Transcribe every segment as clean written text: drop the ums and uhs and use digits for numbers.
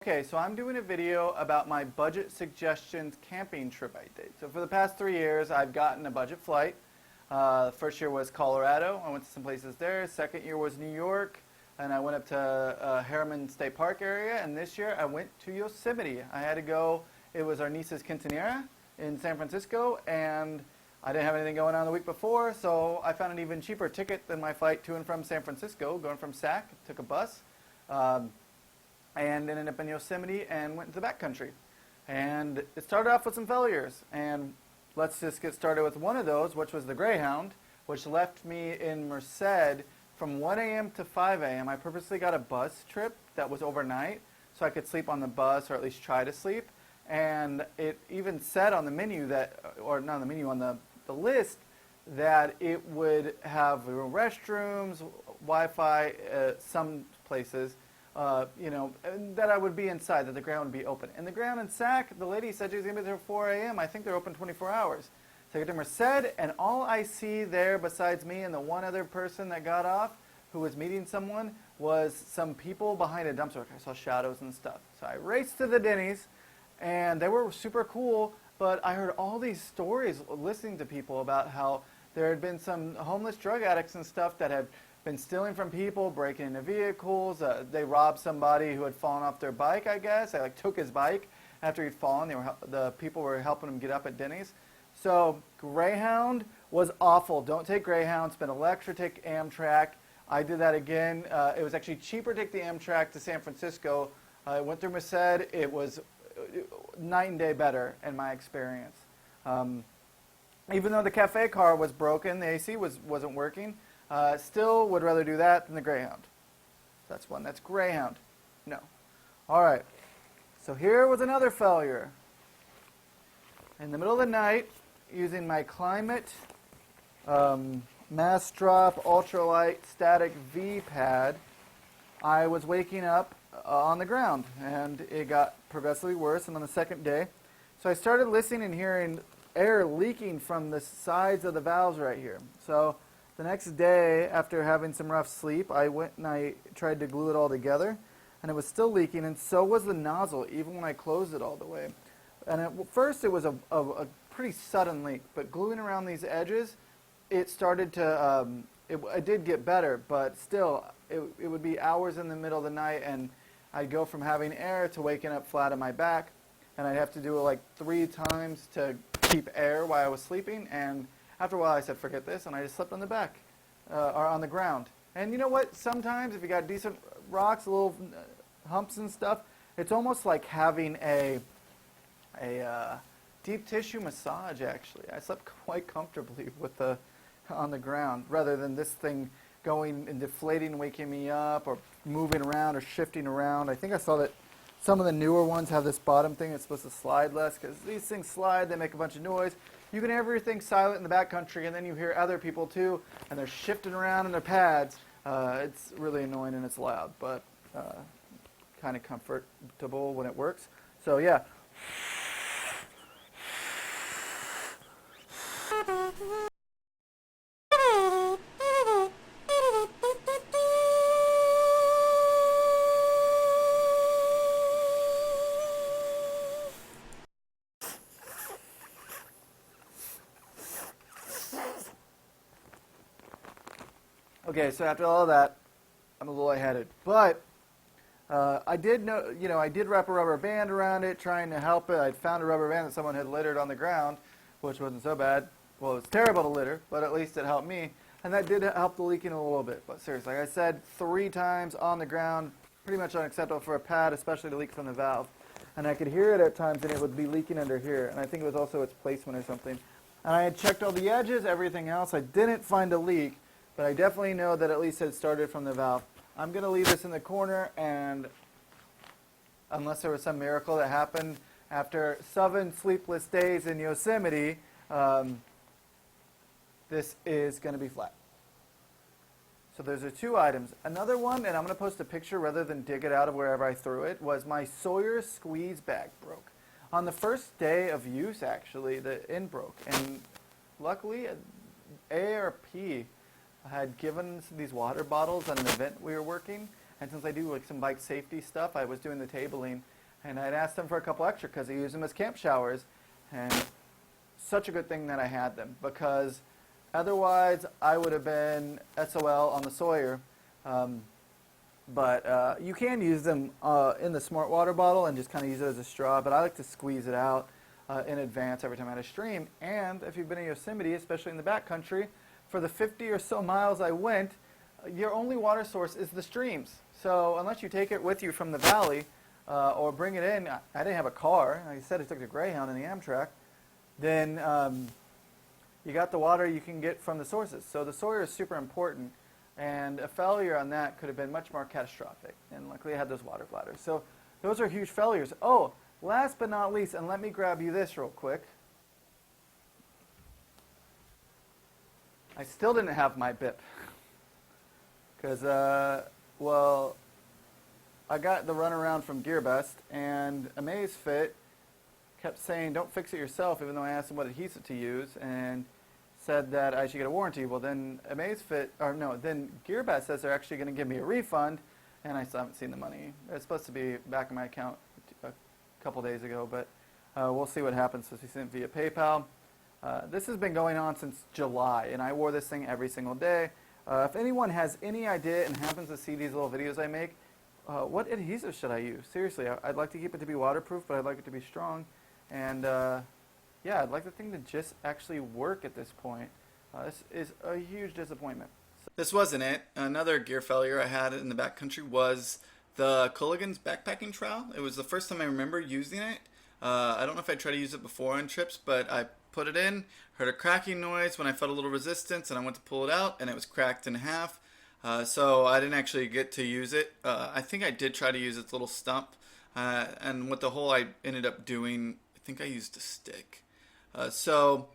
Okay, so I'm doing a video about my budget suggestions camping trip I did. So for the past 3 years, I've gotten a budget flight. First year was Colorado. I went to some places there. Second year was New York, and I went up to Harriman State Park area. And this year, I went to Yosemite. I had to go. It was our niece's quinceañera in San Francisco, and I didn't have anything going on the week before, so I found an even cheaper ticket than my flight to and from San Francisco, going from SAC. Took a bus. And ended up in Yosemite and went to the backcountry. And it started off with some failures. And let's just get started with one of those, which was the Greyhound, which left me in Merced from 1 a.m. to 5 a.m. I purposely got a bus trip that was overnight so I could sleep on the bus, or at least try to sleep. And it even said on the menu that, or not on the menu, on the list, that it would have restrooms, Wi-Fi, some places, that I would be inside, that the Greyhound would be open. And the Greyhound in SAC, the lady said she was going to be there at 4 a.m. I think they're open 24 hours. So I get to Merced, and all I see there besides me and the one other person that got off who was meeting someone was some people behind a dumpster. I saw shadows and stuff. So I raced to the Denny's, and they were super cool, but I heard all these stories listening to people about how there had been some homeless drug addicts and stuff that had been stealing from people, breaking into vehicles. They robbed somebody who had fallen off their bike, I guess. They took his bike after he'd fallen. The people were helping him get up at Denny's. So Greyhound was awful. Don't take Greyhound. Spend a little extra, take Amtrak. I did that again. It was actually cheaper to take the Amtrak to San Francisco. I went through Merced. It was night and day better in my experience. Even though the cafe car was broken, the AC wasn't working, still would rather do that than the Greyhound. That's one. That's Greyhound. No. All right. So here was another failure. In the middle of the night, using my Klymit Massdrop Ultralight Static V pad, I was waking up on the ground, and it got progressively worse. And on the second day, so I started listening and hearing air leaking from the sides of the valves right here. So the next day, after having some rough sleep, I went and I tried to glue it all together, and it was still leaking, and so was the nozzle, even when I closed it all the way. And at first, it was a pretty sudden leak, but gluing around these edges, it started to, it did get better, but still, it would be hours in the middle of the night, and I'd go from having air to waking up flat on my back, and I'd have to do it like 3 times to keep air while I was sleeping, and after a while, I said, forget this, and I just slept on the back, or on the ground. And you know what? Sometimes, if you got decent rocks, little humps and stuff, it's almost like having a deep tissue massage, actually. I slept quite comfortably on the ground, rather than this thing going and deflating, waking me up, or moving around, or shifting around. I think I saw that some of the newer ones have this bottom thing that's supposed to slide less, because these things slide, they make a bunch of noise. You can have everything silent in the backcountry, and then you hear other people too, and they're shifting around in their pads. It's really annoying and it's loud, but kind of comfortable when it works. So yeah. Okay, so after all that, I'm a little lightheaded, but I did know, I did wrap a rubber band around it, trying to help it. I'd found a rubber band that someone had littered on the ground, which wasn't so bad. Well, it was terrible to litter, but at least it helped me, and that did help the leaking a little bit. But seriously, like I said, 3 times on the ground, pretty much unacceptable for a pad, especially to leak from the valve. And I could hear it at times, and it would be leaking under here, and I think it was also its placement or something. And I had checked all the edges, everything else. I didn't find a leak, but I definitely know that at least it started from the valve. I'm going to leave this in the corner, and unless there was some miracle that happened after 7 sleepless days in Yosemite, this is going to be flat. So those are 2 items. Another one, and I'm going to post a picture rather than dig it out of wherever I threw it, was my Sawyer Squeeze bag broke. On the first day of use, actually, the end broke. And luckily, A or P had given these water bottles at an event we were working, And since I do like some bike safety stuff, I was doing the tabling, and I'd asked them for a couple extra because I use them as camp showers. And such a good thing that I had them, because otherwise I would have been SOL on the Sawyer. But you can use them in the smart water bottle and just kind of use it as a straw, but I like to squeeze it out in advance every time I had a stream. And if you've been in Yosemite, especially in the backcountry, for the 50 or so miles I went, your only water source is the streams. So unless you take it with you from the valley or bring it in, I didn't have a car. Like I said, I took the Greyhound and the Amtrak. Then you got the water you can get from the sources. So the Sawyer is super important, and a failure on that could have been much more catastrophic. And luckily I had those water bladders. So those are huge failures. Oh, last but not least, and let me grab you this real quick. I still didn't have my Bip. Because, well, I got the runaround from GearBest, and Amazfit kept saying, don't fix it yourself, even though I asked them what adhesive to use, and said that I should get a warranty. Well, then then GearBest says they're actually going to give me a refund, and I still haven't seen the money. It's supposed to be back in my account a couple days ago, but we'll see what happens since we sent via PayPal. This has been going on since July, and I wore this thing every single day. If anyone has any idea and happens to see these little videos I make, what adhesive should I use? Seriously, I'd like to keep it to be waterproof, but I'd like it to be strong. And yeah, I'd like the thing to just actually work at this point. This is a huge disappointment. This wasn't it. Another gear failure I had in the backcountry was the Colegans backpacking trowel. It was the first time I remember using it. I don't know if I tried to use it before on trips, but I put it in, heard a cracking noise when I felt a little resistance, and I went to pull it out, and it was cracked in half. So I didn't actually get to use it. I think I did try to use its little stump, and with the hole I ended up doing, I think I used a stick. So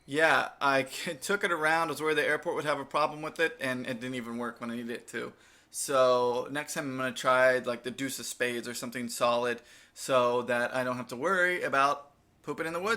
yeah, I took it around. I was worried the airport would have a problem with it, and it didn't even work when I needed it to. So next time I'm going to try like the deuce of spades or something solid so that I don't have to worry about pooping in the woods.